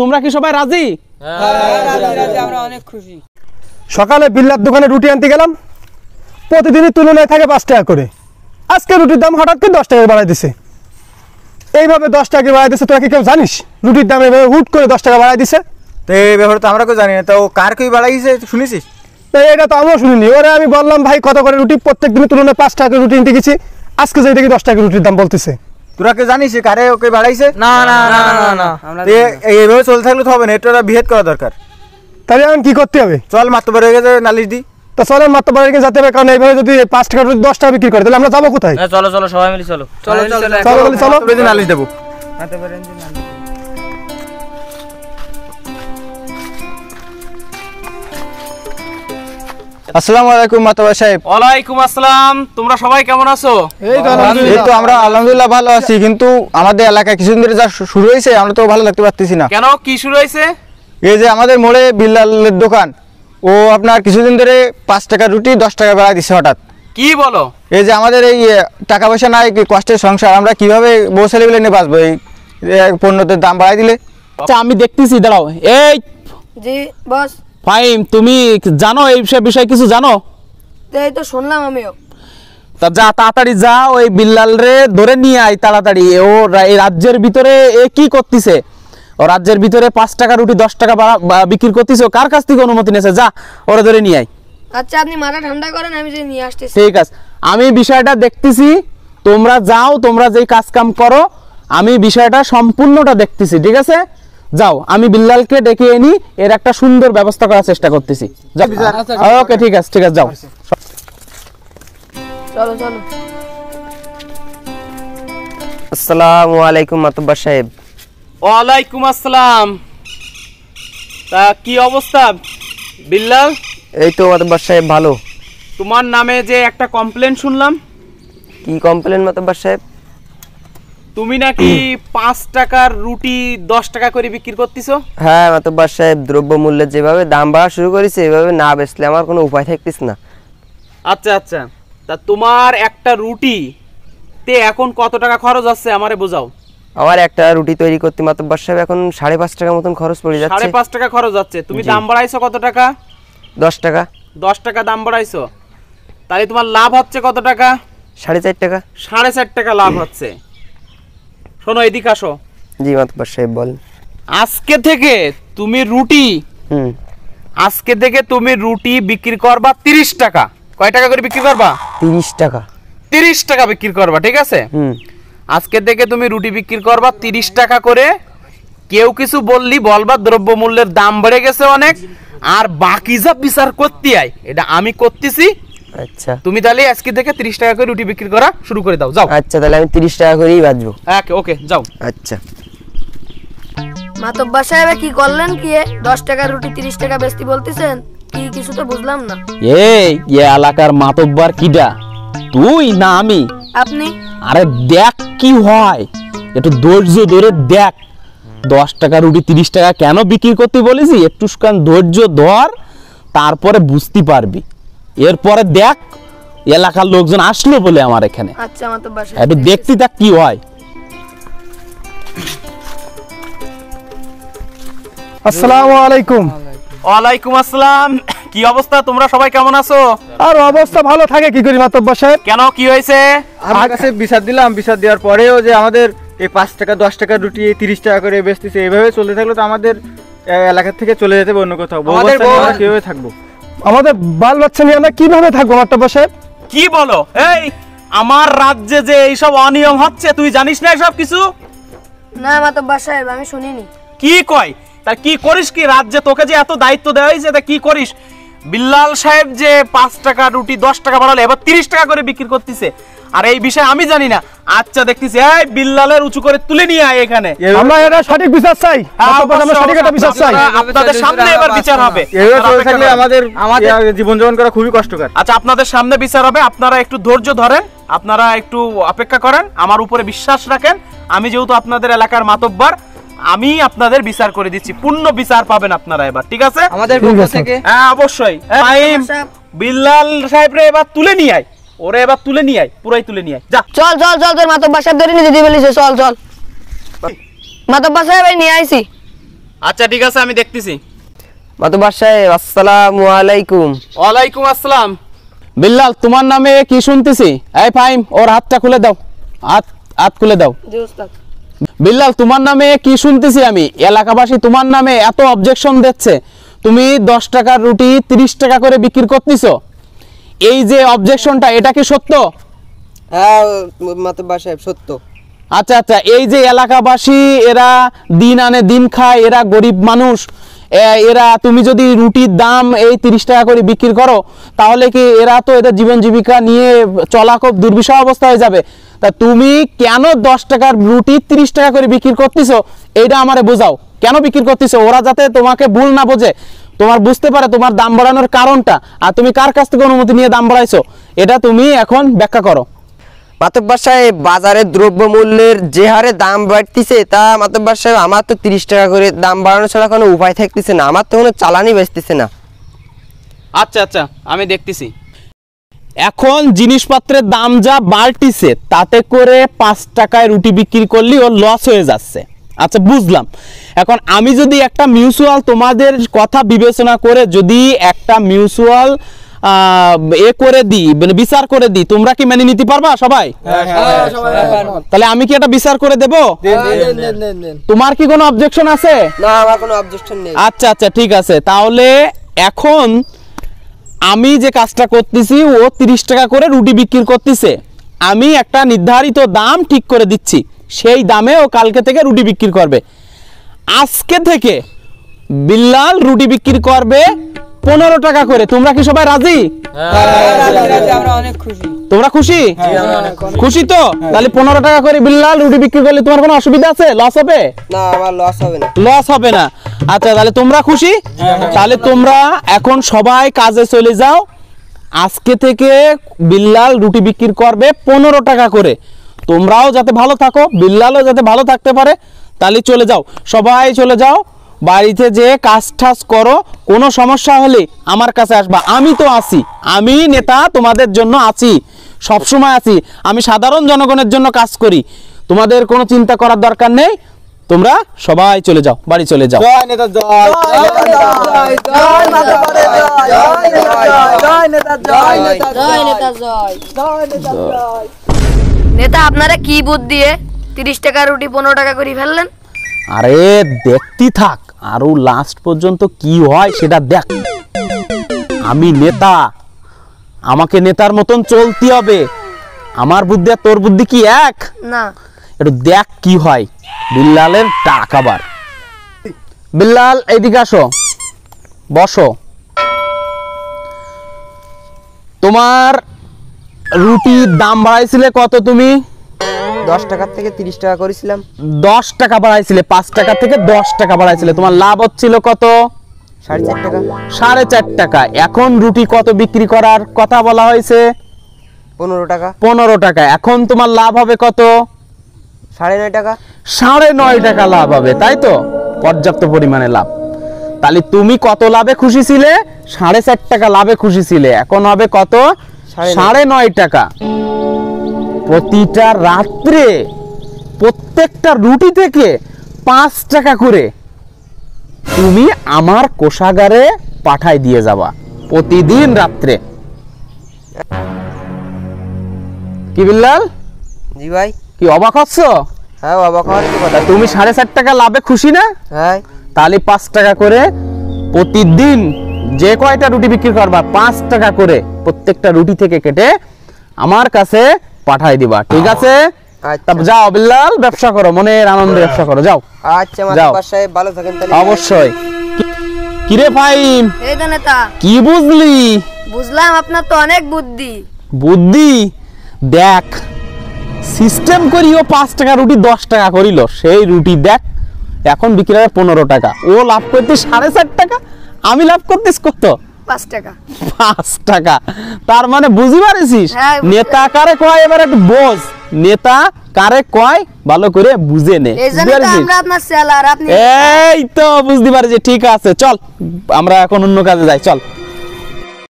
তোমরা কি সবাই রাজি? আমরা অনেক খুশি। সকালে বিল্লার দোকানে রুটি আনতে গেলাম, প্রতিদিনই তুলনায় থাকে 5 টাকা করে। আজকে রুটির দাম হঠাৎ করে 10 টাকা বাড়াই দিছে। এইভাবে 10 টাকা বাড়াই দিছে, তোরা কি কেউ জানিস? রুটির দাম এইভাবে হুট করে 10 টাকা বাড়াই দিছে। তো এই ব্যাপারে তো আমরা কেউ জানি না। তো কার কই বাড়াইছে শুনেছিস? এটা তো আমিও শুনিনি। ওরে আমি বললাম ভাই কত করে রুটি, প্রত্যেক দিনের তুলনায় 5 টাকা রুটি নিতে গেছি, আজকে যাই দেখি 10 টাকা রুটির দাম বলতেছে। তোরা কেউ জানিস কারে ওকে বাড়াইছে? না না না না না আমরা এইভাবে চলতে থাকলে তো হবে না, এটা বিহেদ করা দরকার। তাহলে এখন কি করতে হবে? চল মাতবার হয়ে গেছে, নালিশ দি। তো চলেন মাত্র বাড়িকে যেতে হবে, কারণ এইভাবে যদি 5 টাকা রুটি 10 টাকা বিক্রি করে তাহলে আমরা যাবো কোথায়? চলো চলো সবাই মিলে চলো চলো চলো চলো চলো নালিশ দেবো। আসসালামু আলাইকুম মাতবার সাহেব। ওয়ালাইকুম আসসালাম। তোমরা সবাই কেমন আছো? এই তো আমরা আলহামদুলিল্লাহ ভালো আছি, কিন্তু আমাদের এলাকায় কিছুদিন ধরে যা শুরু হয়েছে আমরা তো ভালো লাগতে পারতেছি না। কেন, কি শুরু হয়েছে? এই যে আমাদের মোড়ে বিল্লালের দোকান, ও আপনার কিছুদিন ধরে 5 টাকা রুটি 10 টাকা বাড়াই দিচ্ছে হঠাৎ। কি বলো? এই যে আমাদের এই টাকা পয়সা নাই, কষ্টের সংসার, আমরা কিভাবে বউ ছেলেগুলো নিয়ে বাঁচবো এই পণ্যদের দাম বাড়াই দিলে? আচ্ছা আমি দেখতেছি, দাঁড়াও। এই জি বস। ফাহিম, তুমি জানো এই বিষয়ে কিছু জানো? এই তো শুনলাম আমিও। তা যা, তাড়াতাড়ি যা, ওই বিল্লাল রে ধরে নিয়ে আয় তাড়াতাড়ি। ও এই রাজ্যের ভিতরে এ কি করতেছে? ও রাজ্যের ভিতরে 5 টাকা রুটি 10 টাকা বিক্রি করতেছে। কার কাছ থেকে অনুমতি নিয়েছে? যা, ওরা ধরে নিয়ে আয়। আচ্ছা আপনি মাথা ঠান্ডা করেন, আমি যে নিয়ে আসতেছি। ঠিক আছে, আমি বিষয়টা দেখতেছি। তোমরা যাও, তোমরা যেই কাজ কাম করো, আমি বিষয়টা সম্পূর্ণটা দেখতেছি। ঠিক আছে, যাও, আমি বিল্লালকে ডেকে এনি, এর একটা সুন্দর ব্যবস্থা করার চেষ্টা করতেছি। ওকে, ঠিক আছে, ঠিক আছে, যাও। চলো চলো। আসসালামু আলাইকুম মাতব্বর সাহেব। ওয়ালাইকুম আসসালাম। তা কি অবস্থা বিল্লাল? এই তো মাতব্বর সাহেব ভালো। তোমার নামে যে একটা কমপ্লেন শুনলাম। কি কমপ্লেন মাতব্বর সাহেব? তুমি নাকি 5 টাকার রুটি 10 টাকা করে বিক্রি করতেছো? হ্যাঁ মাতব্বর সাহেব, দ্রব্যমূল্যের যেভাবে দাম বাড়া শুরু করেছে, এভাবে না বেচলে আমার কোনো উপায় থাকতিস না। আচ্ছা আচ্ছা, তা তোমার একটা রুটি তে এখন কত টাকা খরচ হচ্ছে আমারে বোঝাও। আমার একটা রুটি তৈরি করতে মাতব্বর সাহেব এখন 5.5 টাকা মতন খরচ পড়ে যাচ্ছে। 5.5 টাকা খরচ যাচ্ছে। তুমি দাম বাড়াইছো কত টাকা? 10 টাকা। 10 টাকা দাম বাড়াইছো, তাহলে তোমার লাভ হচ্ছে কত টাকা? 4.5 টাকা। 4.5 টাকা লাভ হচ্ছে। শোনো, এদিকে আসো। জি মাতব্বর সাহেব বলেন। আজকে থেকে তুমি রুটি বিক্রি করবা 30 টাকা। কয় টাকা করে বিক্রি করবা? 30 টাকা। 30 টাকা বিক্রি করবা, ঠিক আছে? আজকে থেকে তুমি রুটি বিক্রি করবা 30 টাকা করে। কেউ কিছু বলবা দ্রব্যমূল্যের দাম বেড়ে গেছে অনেক, আর বাকি যা বিচার করতে আয় এটা আমি করতেছি। আচ্ছা, তুমি তাহলে আজকে থেকে 30 টাকা করে রুটি বিক্রি করা শুরু করে দাও, যাও। আচ্ছা তাহলে আমি 30 টাকা করেই বাঁচবো। ওকে, যাও। আচ্ছা। মাতব্বর সাহেব কি করলেন? কি 10 টাকার রুটি 30 টাকা বেচতে বলতেছেন? কি কিছু তো বুঝলাম না। এই এলাকার মাতব্বর কিডা, তুই না আমি? আপনি। আরে দেখ কি হয়, একটু ধৈর্য ধরে দেখ। 10 টাকা রুটি 30 টাকা কেন বিক্রি করতে বলেছি, একটু ধৈর্য ধর, তারপরে বুঝতে পারবি। এরপরে দেখ, এলাকার লোকজন আসলো বলে আমার এখানে। আচ্ছা মাতব্বর সাহেব, একটু দেখতে থাক কি হয়। আসসালামু আলাইকুম। ওয়ালাইকুম আসসালাম। কি অবস্থা, তোমরা সবাই কেমন আছো? আর অবস্থা ভালো থাকে কি করি মাতব্বর সাহেব? কেন, কি হয়েছে? আমার কাছে বিচার দিলাম, বিচার দেওয়ার পরেও যে আমাদের এই 5 টাকা 10 টাকা রুটি 30 টাকা করে বেচতেছে, এইভাবে চলতে থাকলে তো আমাদের এলাকা থেকে চলে যেতে হবে অন্য কোথাও। আমরা কিভাবে থাকবো? আমাদের বাল বাচ্চা নিয়ে আমরা কিভাবে থাকবো মাতব্বর সাহেব? কি বলো? এই আমার রাজ্যে যে এইসব অনিয়ম হচ্ছে, তুই জানিস না এসব কিছু? না মাতব্বর সাহেব, আমি শুনিনি। কি কয়? তা কি করিস কি রাজ্যে? তোকে যে এত দায়িত্ব দেওয়া হয়েছে, তা কি করিস? বিল্লাল সাহেব যে 5 টাকা রুটি 10 টাকা বাড়ালে এবার 30 টাকা করে বিক্রি করতেছে, আর এই বিষয়ে আমি জানি না। আচ্ছা দেখতেছি, এই বিল্লালের উঁচু করে তুলে নিয়ে আয় এখানে। আমরা এটা সঠিক বিচার চাই, আমরা সঠিক একটা বিচার চাই। আপনাদের সামনে এবার বিচার হবে। এভাবে চলতে থাকলে আমাদের জীবন যাপন করা খুবই কষ্টকর। আচ্ছা, আপনাদের সামনে বিচার হবে, আপনারা একটু ধৈর্য ধরেন, আপনারা একটু অপেক্ষা করেন, আমার উপরে বিশ্বাস রাখেন। আমি যেহেতু আপনাদের এলাকার মাতব্বর, আমি আপনাদের বিচার করে দিচ্ছি, পূর্ণ বিচার পাবেন আপনারা এবার, ঠিক আছে? আমাদের পক্ষ থেকে। হ্যাঁ অবশ্যই। বিল্লাল সাহেব রে এবার তুলে নিয়ে আয়। ওরে এবার তুলে নিয়ে আয়, পুরাই তুলে নিয়ে আয়, যা। চল চল চল, তোর মাতব্বর সাহেব ধরে নিয়ে দিতে বলেছে, চল চল। মাতব্বর সাহেব এই নিয়ে আইছি। আচ্ছা ঠিক আছে, আমি দেখতেছি। মাতব্বর সাহেব আসসালামু আলাইকুম। ওয়ালাইকুম আসসালাম। বিল্লাল, তোমার নামে কি শুনতেছি? এই ফাহিম, ওর হাতটা খুলে দাও, হাত খুলে দাও। জি ওস্তাদ। বিল্লাল, তোমার নামে কি শুনতেছি আমি? এলাকাবাসী তোমার নামে এত অবজেকশন দিচ্ছে, তুমি 10 টাকার রুটি 30 টাকা করে বিক্রি করতেছো। এই যে অবজেকশনটা, এটা কি সত্য? হ্যাঁ মাতব্বর সাহেব সত্য। আচ্ছা আচ্ছা, এই যে এলাকাবাসী এরা দিন আনে দিন খায়, এরা গরিব মানুষ, এরা তুমি যদি রুটির দাম এই 30 টাকা করে বিক্রি করো, তাহলে কি এরা তো এদের জীবন জীবিকা নিয়ে চলা খুব দুর্বিষহ অবস্থা হয়ে যাবে। তা তুমি কেন 10 টাকার রুটি 30 টাকা করে বিক্রি করতেছো, এইটা আমারে বোঝাও, কেন বিক্রি করতেছো? ওরা যাতে তোমাকে ভুল না বোঝে, তোমার বুঝতে পারে তোমার দাম বাড়ানোর কারণটা, আর তুমি কার কাছ থেকে অনুমতি নিয়ে দাম বাড়াইছো, এটা তুমি এখন ব্যাখ্যা করো। মাতব্বর সাহেব, বাজারের দ্রব্যমূল্যের যে হারে দাম বাড়তিছে, তা মাতব্বর সাহেব আমার তো 30 টাকা করে দাম বাড়ানো ছাড়া কোনো উপায় থাকতেছে না, আমার তো কোনো চালানি বেচতেছে না। আচ্ছা আচ্ছা, আমি দেখতেছি। এখন জিনিসপত্রের দাম যা বাড়তিছে, তাতে করে 5 টাকায় রুটি বিক্রি করলে ওর লস হয়ে যাচ্ছে। আচ্ছা বুঝলাম। এখন আমি যদি একটা মিউচুয়াল, তোমাদের কথা বিবেচনা করে যদি একটা মিউচুয়াল করে দিই, মানে বিচার করে দিই, তোমরা কি মেনে নিতে পারবা সবাই? তাহলে আমি কি একটা বিচার করে দেব? তোমার কি কোনো অবজেকশন আছে? না, আমার কোনো অবজেকশন নেই। আচ্ছা আচ্ছা ঠিক আছে, তাহলে এখন আমি যে কাজটা করতেছি, ও 30 টাকা করে রুটি বিক্রি করতেছে, আমি একটা নির্ধারিত দাম ঠিক করে দিচ্ছি, সেই দামে ও কালকে থেকে রুটি বিক্রি করবে। আজকে থেকে বিল্লাল রুটি বিক্রি করবে 15 টাকা করে। তোমরা কি সবাই রাজি? তোমরা খুশি? খুশি তো? তাহলে 15 টাকা করে বিল্লাল রুটি বিক্রি করলে তোমার কোনো অসুবিধা আছে? লস হবে না, আমার লস হবে না। লস হবে না। আচ্ছা, তাহলে তোমরা খুশি? তাহলে তোমরা এখন সবাই কাজে চলে যাও। আজকে থেকে বিল্লাল রুটি বিক্রি করবে 15 টাকা করে। তোমরাও যাতে ভালো থাকো, বিল্লালও যাতে ভালো থাকতে পারে, তাহলে চলে যাও, সবাই চলে যাও বাড়িতে, যে কাজ টাজ করো। কোনো সমস্যা হলে আমার কাছে আসবা, আমি তো আছি, আমি নেতা তোমাদের জন্য আছি, সব সময় আছি। আমি সাধারণ জনগণের জন্য কাজ করি, তোমাদের কোনো চিন্তা করার দরকার নেই। তোমরা সবাই চলে যাও, বাড়ি চলে যাও। জয় নেতা জয়, জয় নেতা জয়, জয় নেতা জয়, জয় নেতা জয়, জয় নেতা জয়, জয় নেতা জয়, জয় নেতা জয়। নেতা, আপনারা কি বুদ্ধি দিয়ে 30 টাকা রুটি 15 টাকা করে ফেললেন? আরে দেখতে থাক, আরো লাস্ট পর্যন্ত কি হয় সেটা দেখ। আমি নেতা, আমাকে নেতার মতন চলতে হবে। আমার বুদ্ধি আর তোর বুদ্ধি কি এক? না। একটু দেখ কি হয়। বিল্লালের টাকা বার। বিল্লাল এইদিকে আসো, বসো। তোমার রুটির দাম বাড়াইছিলে কত তুমি? 10 টাকার থেকে 30 টাকা করেছিলাম। 10 টাকা বাড়াইছিলে, 5 টাকা থেকে 10 টাকা বাড়াইছিলে। তোমার লাভ হচ্ছিল কত? 4.5 টাকা। 4.5 টাকা। এখন রুটি কত বিক্রি করার কথা বলা হয়েছে? 15 টাকা। 15 টাকা। এখন তোমার লাভ হবে কত? 9.5 টাকা। 9.5 টাকা লাভ হবে, তাই তো? পর্যাপ্ত পরিমাণে লাভ। তাহলে তুমি কত লাভে খুশি ছিলে? 4.5 টাকা লাভে খুশি ছিলে। এখন হবে কত? 9.5 টাকা। প্রতিটা রাত্রে প্রত্যেকটা রুটি থেকে 5 টাকা করে তুমি আমার কোষাগারে পাঠাই দিয়ে যাবা প্রতিদিন রাত্রে। কি বিল্লাল, জি ভাই। কি অবাক হচ্ছ? হ্যাঁ, অবাক হওয়ার কি কথা। তুমি 4.5 টাকা লাভে খুশি না? হ্যাঁ। তাহলে 5 টাকা করে প্রতিদিন যে কয়টা রুটি বিক্রি করবা, 5 টাকা করে প্রত্যেকটা রুটি থেকে কেটে আমার কাছে পাঠাই দিবা, ঠিক আছে? আচ্ছা। যাও বিল্লাল, ব্যবসা করো, মনের আনন্দে ব্যবসা করো, যাও। আচ্ছা মাতব্বর সাহেব, ভালো থাকেন তাহলে। অবশ্যই। কিরে ফাহিম, এই তো নেতা, কি বুঝলি? বুঝলাম আপনার তো অনেক বুদ্ধি। বুদ্ধি দেখ, সিস্টেম করিও 5 টাকা রুটি 10 টাকা করিল, সেই রুটি দেখ এখন বিক্রি হয় 15 টাকা। ও লাভ করতে 4.5 টাকা, আমি লাভ করতেছ কত? 5 টাকা। 5 টাকা। তার মানে বুঝি পারিস? হ্যাঁ, নেতা কারে কয় এবার একটু বোঝ, নেতা কারে কয় ভালো করে বুঝে নে। এই জন্য তো আমরা আপনার সেলার, আপনি এই তো বুঝতে পারি যে ঠিক আছে, চল আমরা এখন অন্য কাজে যাই, চল।